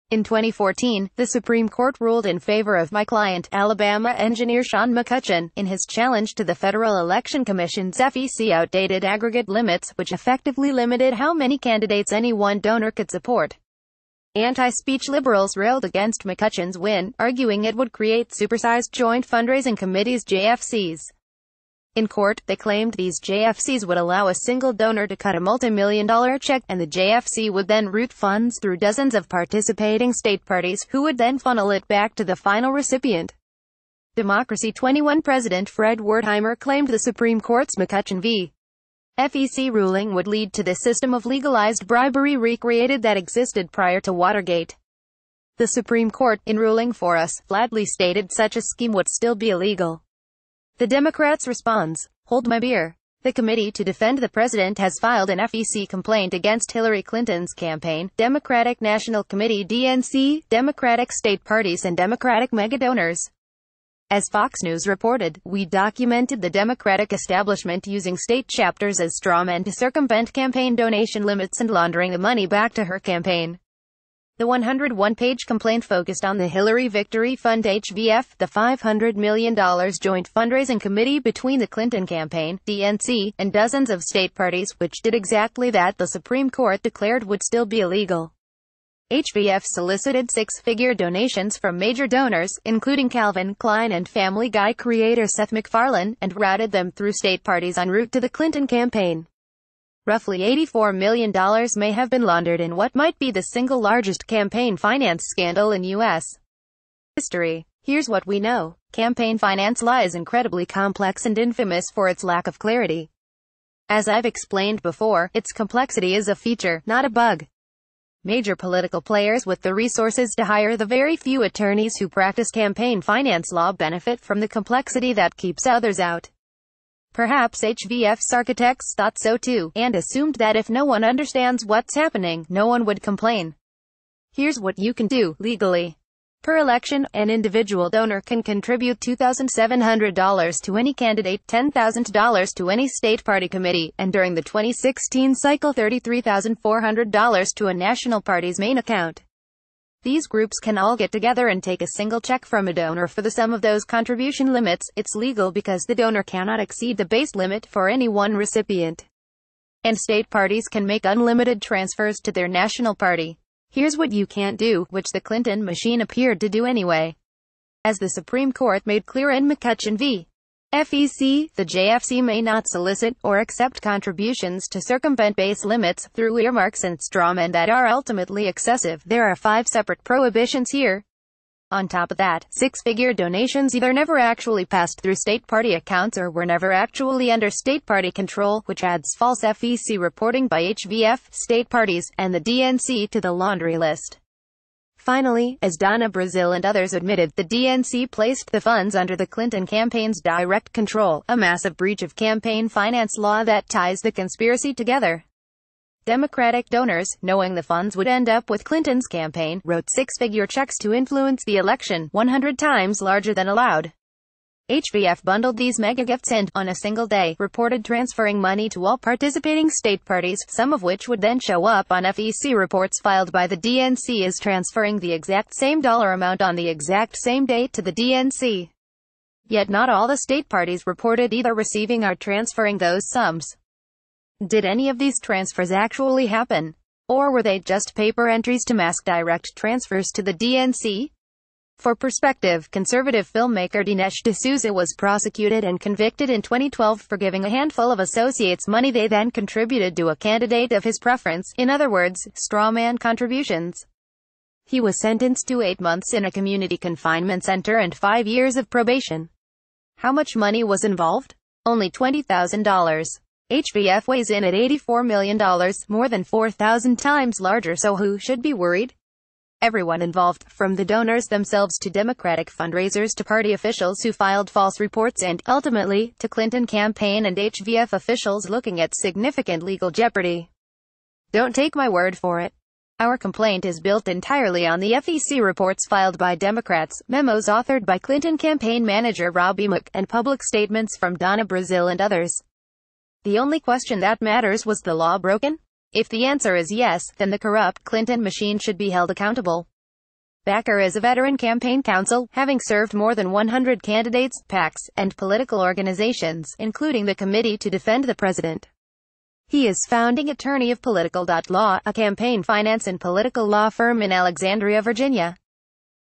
In 2014, the Supreme Court ruled in favor of my client, Alabama engineer Sean McCutcheon, in his challenge to the Federal Election Commission's FEC outdated aggregate limits, which effectively limited how many candidates any one donor could support. Anti-speech liberals railed against McCutcheon's win, arguing it would create supersized joint fundraising committees (JFCs). In court, they claimed these JFCs would allow a single donor to cut a multi-million-dollar check, and the JFC would then route funds through dozens of participating state parties, who would then funnel it back to the final recipient. Democracy 21 President Fred Wertheimer claimed the Supreme Court's McCutcheon v. FEC ruling would lead to the system of legalized bribery recreated that existed prior to Watergate. The Supreme Court, in ruling for us, flatly stated such a scheme would still be illegal. The Democrats' response: hold my beer. The Committee to Defend the President has filed an FEC complaint against Hillary Clinton's campaign, Democratic National Committee (DNC), Democratic state parties and Democratic mega-donors. As Fox News reported, we documented the Democratic establishment using state chapters as strawmen to circumvent campaign donation limits and laundering the money back to her campaign. The 101-page complaint focused on the Hillary Victory Fund (HVF), the $500 million joint fundraising committee between the Clinton campaign, DNC, and dozens of state parties, which did exactly that the Supreme Court declared would still be illegal. HVF solicited six-figure donations from major donors, including Calvin Klein and Family Guy creator Seth MacFarlane, and routed them through state parties en route to the Clinton campaign. Roughly $84 million may have been laundered in what might be the single largest campaign finance scandal in U.S. history. Here's what we know. Campaign finance law is incredibly complex and infamous for its lack of clarity. As I've explained before, its complexity is a feature, not a bug. Major political players with the resources to hire the very few attorneys who practice campaign finance law benefit from the complexity that keeps others out. Perhaps HVF's architects thought so too, and assumed that if no one understands what's happening, no one would complain. Here's what you can do, legally. Per election, an individual donor can contribute $2,700 to any candidate, $10,000 to any state party committee, and during the 2016 cycle $33,400 to a national party's main account. These groups can all get together and take a single check from a donor for the sum of those contribution limits. It's legal because the donor cannot exceed the base limit for any one recipient. And state parties can make unlimited transfers to their national party. Here's what you can't do, which the Clinton machine appeared to do anyway. As the Supreme Court made clear in McCutcheon v. FEC, the JFC may not solicit or accept contributions to circumvent base limits through earmarks and strawmen that are ultimately excessive. There are 5 separate prohibitions here. On top of that, six-figure donations either never actually passed through state party accounts or were never actually under state party control, which adds false FEC reporting by HVF, state parties, and the DNC to the laundry list. Finally, as Donna Brazile and others admitted, the DNC placed the funds under the Clinton campaign's direct control, a massive breach of campaign finance law that ties the conspiracy together. Democratic donors, knowing the funds would end up with Clinton's campaign, wrote six-figure checks to influence the election, 100 times larger than allowed. HVF bundled these mega-gifts and, on a single day, reported transferring money to all participating state parties, some of which would then show up on FEC reports filed by the DNC as transferring the exact same dollar amount on the exact same date to the DNC. Yet not all the state parties reported either receiving or transferring those sums. Did any of these transfers actually happen? Or were they just paper entries to mask direct transfers to the DNC? For perspective, conservative filmmaker Dinesh D'Souza was prosecuted and convicted in 2012 for giving a handful of associates money they then contributed to a candidate of his preference, in other words, strawman contributions. He was sentenced to 8 months in a community confinement center and 5 years of probation. How much money was involved? Only $20,000. HVF weighs in at $84 million, more than 4,000 times larger, so who should be worried? Everyone involved, from the donors themselves to Democratic fundraisers to party officials who filed false reports and, ultimately, to Clinton campaign and HVF officials looking at significant legal jeopardy. Don't take my word for it. Our complaint is built entirely on the FEC reports filed by Democrats, memos authored by Clinton campaign manager Robbie Mook, and public statements from Donna Brazile and others. The only question that matters: was the law broken? If the answer is yes, then the corrupt Clinton machine should be held accountable. Backer is a veteran campaign counsel, having served more than 100 candidates, PACs, and political organizations, including the Committee to Defend the President. He is founding attorney of Political Law, a campaign finance and political law firm in Alexandria, Virginia.